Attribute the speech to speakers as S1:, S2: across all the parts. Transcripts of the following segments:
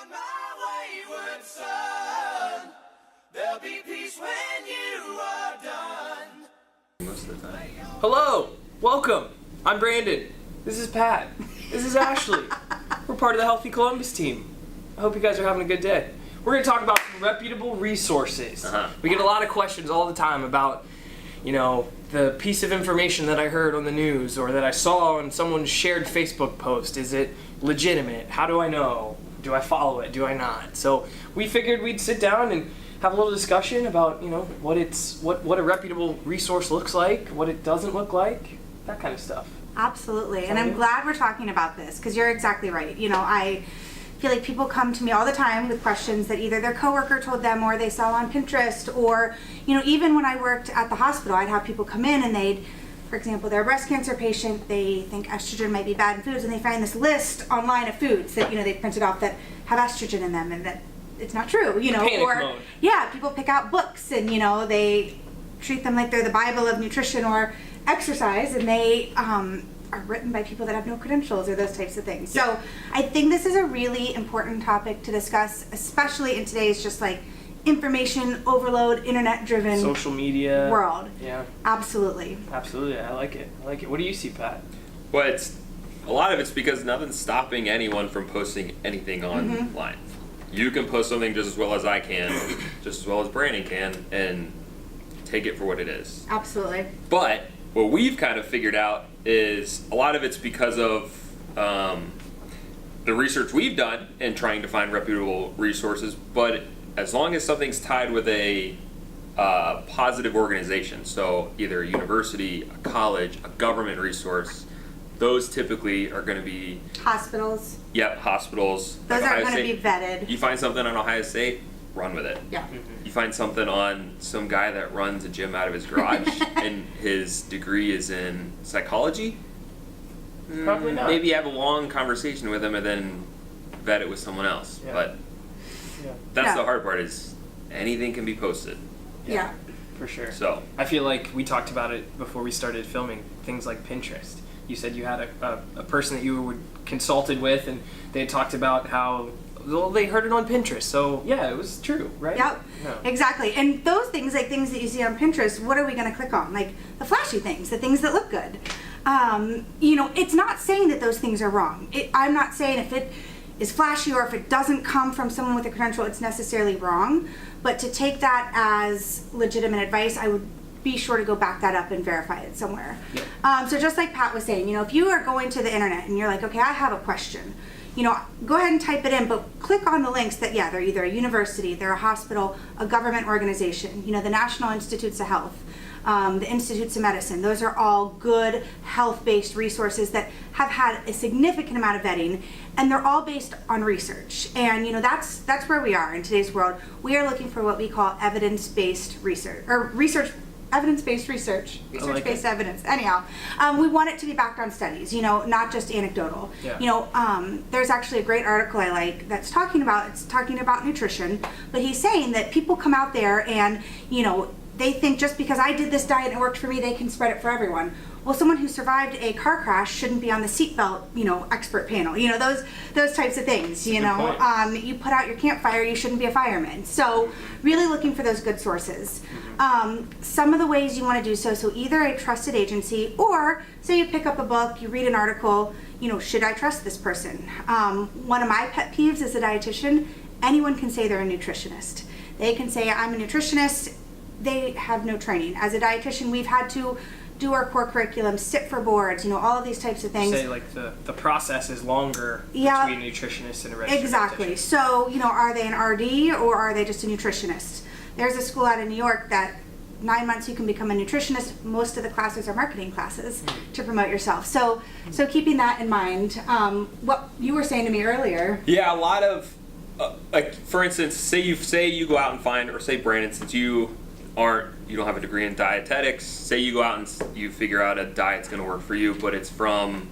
S1: on, my wayward son. There'll be peace when you are done.
S2: Most of the time.
S3: Hello, welcome. I'm Brandon. This is Pat. This is Ashley. We're part of the Healthy Columbus team. I hope you guys are having a good day. We're going to talk about reputable resources. We get a lot of questions all the time about, the piece of information that I heard on the news or that I saw on someone's shared Facebook post. Is it legitimate? How do I know? Do I follow it? Do I not? So we figured we'd sit down and have a little discussion about, what a reputable resource looks like, what it doesn't look like, that kind of stuff.
S4: Absolutely, and I'm glad we're talking about this because you're exactly right. I feel like people come to me all the time with questions that either their coworker told them or they saw on Pinterest, or even when I worked at the hospital, I'd have people come in and they'd, for example, they're a breast cancer patient, they think estrogen might be bad in foods, and they find this list online of foods that they printed off that have estrogen in them, and that it's not true,
S3: Panic mode.
S4: Yeah, people pick out books and they treat them like they're the Bible of nutrition or exercise, and they are written by people that have no credentials or those types of things.
S3: Yeah.
S4: So I think this is a really important topic to discuss, especially in today's just like information overload, internet driven
S3: Social media
S4: world.
S3: Yeah,
S4: Absolutely.
S3: I like it. What do you see, Pat?
S2: Well, a lot of it's because nothing's stopping anyone from posting anything online. You can post something just as well as I can, just as well as Brandon can, and take it for what it is.
S4: Absolutely.
S2: But what we've kind of figured out is a lot of it's because of the research we've done in trying to find reputable resources, but as long as something's tied with a positive organization, so either a university, a college, a government resource, those typically are going to be...
S4: Hospitals.
S2: Yep, hospitals.
S4: Those
S2: like
S4: are
S2: Ohio
S4: going to be
S2: State.
S4: vetted.
S2: You find something on Ohio State, run with it.
S4: Yeah.
S2: You find something on some guy that runs a gym out of his garage and his degree is in psychology,
S3: Probably not.
S2: maybe have a long conversation with him and then vet it with someone else.
S3: Yeah.
S2: But
S3: Yeah,
S2: that's
S4: Yeah.
S2: the hard part, is anything can be posted.
S4: Yeah.
S3: for sure.
S2: So
S3: I feel like we talked about it before we started filming, things like Pinterest. You said you had a person that you were consulted with, and they had talked about how, well, they heard it on Pinterest, so yeah, it was true, right?
S4: Yep,
S3: No.
S4: exactly. And those things, like things that you see on Pinterest, what are we going to click on? Like the flashy things, the things that look good. It's not saying that those things are wrong. I'm not saying if it is flashy or if it doesn't come from someone with a credential, it's necessarily wrong. But to take that as legitimate advice, I would be sure to go back that up and verify it somewhere.
S3: Yep.
S4: So just like Pat was saying, if you are going to the internet and you're like, okay, I have a question, go ahead and type it in, but click on the links that, they're either a university, they're a hospital, a government organization, the National Institutes of Health, the Institutes of Medicine. Those are all good health-based resources that have had a significant amount of vetting, and they're all based on research. And that's where we are in today's world. We are looking for what we call evidence-based research, or evidence-based research, research-based evidence. Anyhow, we want it to be backed on studies, not just anecdotal.
S3: Yeah.
S4: There's actually a great article I like that's talking about nutrition, but he's saying that people come out there and, they think just because I did this diet and it worked for me, they can spread it for everyone. Well, someone who survived a car crash shouldn't be on the seatbelt, expert panel. Those types of things.
S3: Good point.
S4: You put out your campfire, you shouldn't be a fireman. So, really looking for those good sources. Some of the ways you want to do so either a trusted agency, or say you pick up a book, you read an article. Should I trust this person? One of my pet peeves as a dietitian: anyone can say they're a nutritionist. They can say I'm a nutritionist. They have no training. As a dietitian, we've had to do our core curriculum, sit for boards, all of these types of things.
S3: Say like the process is longer
S4: Yeah.
S3: between a nutritionist and a registered
S4: Exactly.
S3: dietitian.
S4: So, are they an RD or are they just a nutritionist? There's a school out in New York that 9 months you can become a nutritionist. Most of the classes are marketing classes to promote yourself. So keeping that in mind, what you were saying to me earlier.
S2: yeah, a lot of like, for instance, say you go out and find, or say Brandon, since you don't have a degree in dietetics, say you go out and you figure out a diet's going to work for you, but it's from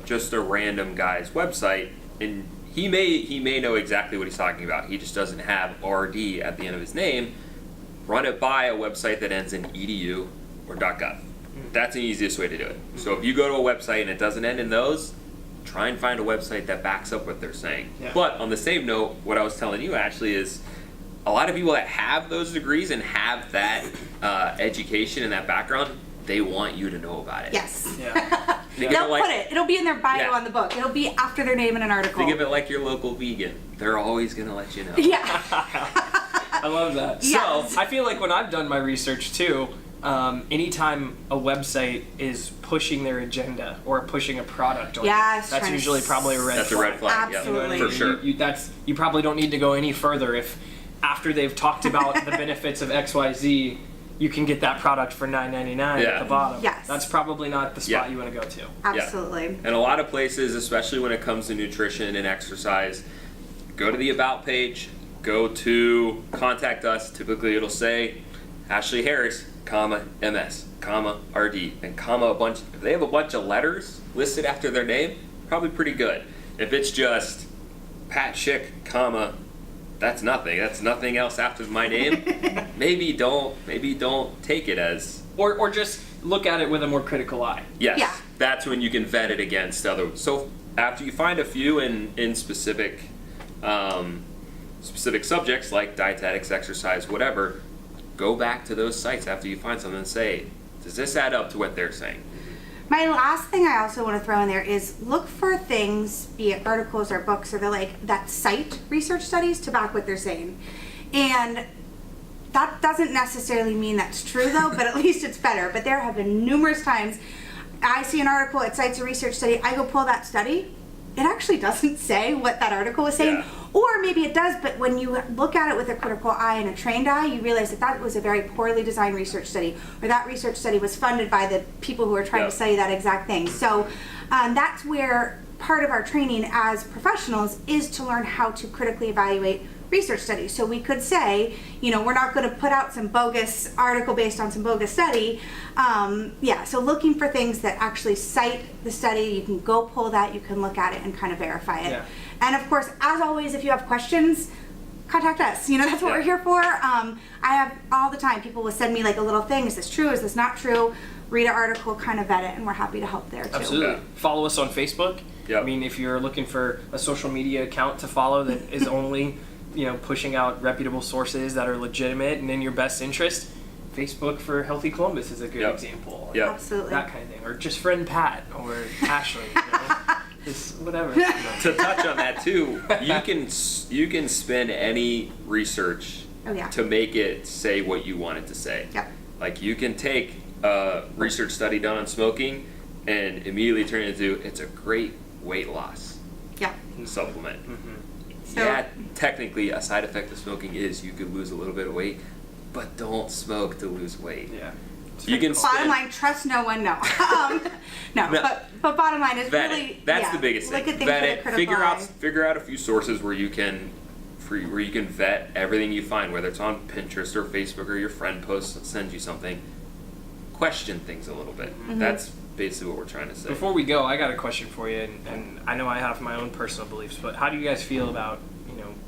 S2: just a random guy's website, and he may know exactly what he's talking about. He just doesn't have RD at the end of his name. Run it by a website that ends in edu or .gov. That's the easiest way to do it. So if you go to a website and it doesn't end in those, try and find a website that backs up what they're saying.
S3: Yeah.
S2: But on the same note, what I was telling you, Ashley, is a lot of people that have those degrees and have that education and that background, they want you to know about it.
S4: Yes.
S3: Yeah.
S2: Think
S4: They'll
S2: of it like,
S4: put it. It'll be in their bio
S2: Yeah.
S4: on the book. It'll be after their name in an article.
S2: think of it like your local vegan. They're always going to let you know.
S4: Yeah.
S3: I love that.
S4: Yes.
S3: So I feel like when I've done my research too, anytime a website is pushing their agenda or pushing a product, or
S4: Yes,
S3: that's
S4: trying to
S3: usually probably a red
S2: That's a
S3: flag.
S2: red flag. Yeah,
S4: Absolutely.
S2: for sure.
S3: You probably don't need to go any further if after they've talked about the benefits of XYZ, you can get that product for $9.99 at
S2: Yeah.
S3: the bottom.
S4: Yes.
S3: That's probably not the spot
S2: Yeah.
S3: you want to go to.
S4: Absolutely.
S2: And a lot of places, especially when it comes to nutrition and exercise, go to the About page, go to Contact Us. Typically it'll say Ashley Harris, comma, MS, comma, RD, and comma a bunch. If they have a bunch of letters listed after their name, probably pretty good. If it's just Pat Schick, comma, that's nothing else after my name, maybe don't take it as,
S3: Or just look at it with a more critical eye.
S2: yes,
S4: Yeah.
S2: that's when you can vet it against other. So after you find a few in specific subjects like dietetics, exercise, whatever, go back to those sites after you find something and say, does this add up to what they're saying?
S4: My last thing I also want to throw in there is look for things, be it articles or books, or that cite research studies to back what they're saying. And that doesn't necessarily mean that's true though, but at least it's better. But there have been numerous times I see an article, it cites a research study, I go pull that study, it actually doesn't say what that article was saying.
S2: Yeah.
S4: Or maybe it does, but when you look at it with a critical eye and a trained eye, you realize that was a very poorly designed research study, or that research study was funded by the people who are trying
S2: Yeah.
S4: to study that exact thing. So that's where part of our training as professionals is to learn how to critically evaluate research studies. So we could say, we're not going to put out some bogus article based on some bogus study. So looking for things that actually cite the study, you can go pull that, you can look at it and kind of verify it.
S3: Yeah.
S4: And of course, as always, if you have questions, contact us. That's what
S2: Yeah.
S4: we're here for. I have all the time, people will send me like a little thing, is this true, is this not true? Read an article, kind of vet it, and we're happy to help there too.
S3: Absolutely.
S2: Yeah.
S3: Follow us on Facebook.
S2: Yep.
S3: I mean, if you're looking for a social media account to follow that is only, pushing out reputable sources that are legitimate and in your best interest, Facebook for Healthy Columbus is a good
S2: Yep.
S3: example.
S2: Yep.
S4: Absolutely.
S3: That kind of thing. Or just friend Pat or Ashley, Just whatever.
S2: To touch on that too, you can spin any research
S4: Oh yeah.
S2: to make it say what you want it to say.
S4: Yep.
S2: Like you can take a research study done on smoking and immediately turn it into it's a great weight loss
S4: Yeah.
S2: supplement.
S4: So,
S2: Yeah, technically a side effect of smoking is you could lose a little bit of weight, but don't smoke to lose weight.
S3: Yeah.
S2: You can
S4: bottom
S2: spend,
S4: line, trust no one, no. No,
S2: No.
S4: but bottom line is
S2: vet
S4: really,
S2: it. That's
S4: yeah,
S2: the biggest
S4: look
S2: thing.
S4: at things
S2: Vet
S4: with a
S2: it.
S4: critical eye.
S2: Figure out a few sources where you can vet everything you find, whether it's on Pinterest or Facebook or your friend posts and sends you something. Question things a little bit.
S4: Mm-hmm.
S2: That's basically what we're trying to say.
S3: Before we go, I got a question for you, and I know I have my own personal beliefs, but how do you guys feel about,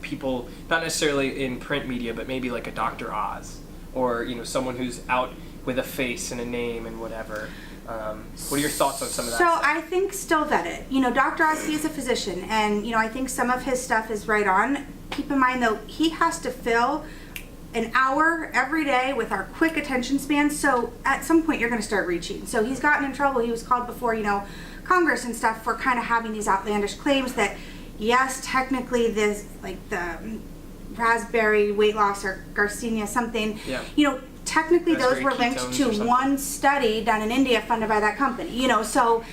S3: people, not necessarily in print media, but maybe like a Dr. Oz, or, someone who's out with a face and a name and whatever? What are your thoughts on some of that
S4: So
S3: stuff?
S4: I think still vet it. Dr. Oz, he's a physician, and I think some of his stuff is right on. Keep in mind though, he has to fill an hour every day with our quick attention span. So at some point you're going to start reaching. So he's gotten in trouble. He was called before, Congress and stuff for kind of having these outlandish claims that yes, technically this, like the raspberry weight loss or Garcinia something,
S3: Yeah.
S4: Technically those
S3: Raspberry
S4: were linked
S3: ketones or
S4: to
S3: something.
S4: one study done in India funded by that company, so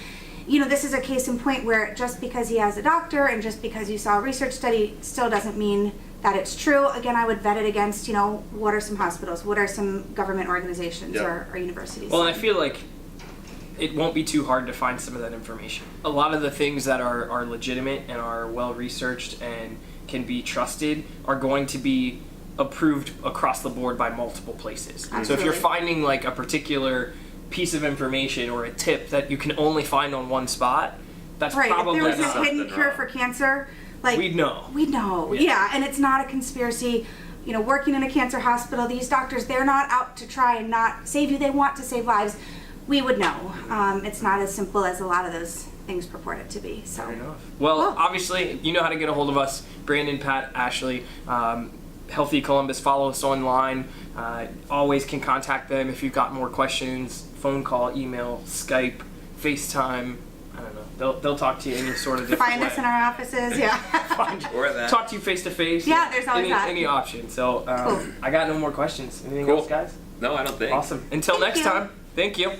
S4: this is a case in point where just because he has a doctor and just because you saw a research study still doesn't mean that it's true. Again, I would vet it against, what are some hospitals, what are some government organizations
S2: Yeah.
S4: or universities.
S3: Well, and I feel like it won't be too hard to find some of that information. A lot of the things that are legitimate and are well researched and can be trusted are going to be approved across the board by multiple places. So if
S4: Absolutely.
S3: you're finding like a particular piece of information or a tip that you can only find on one spot, that's
S4: right, if
S3: probably
S4: there was
S3: not.
S4: a hidden
S2: something
S4: cure
S2: wrong.
S4: for cancer, like
S3: We'd know.
S4: We'd know,
S3: Yeah.
S4: yeah, and it's not a conspiracy. Working in a cancer hospital, these doctors, they're not out to try and not save you. They want to save lives. We would know. It's not as simple as a lot of those things things purport it to be. So.
S3: Fair enough. Well,
S4: Cool.
S3: obviously, you know how to get a hold of us. Brandon, Pat, Ashley, Healthy Columbus. Follow us online. Always can contact them if you've got more questions. Phone call, email, Skype, FaceTime. I don't know. They'll talk to you any sort of different
S4: Find
S3: way.
S4: us in our offices, yeah.
S2: Or that.
S3: Talk to you face to face.
S4: Yeah, there's always that.
S3: Any option. So
S4: Cool.
S3: I got no more questions. Anything
S2: Cool.
S3: else, guys?
S2: No, I don't think.
S3: Awesome. Until
S4: Thank
S3: next
S4: you.
S3: time. Thank you.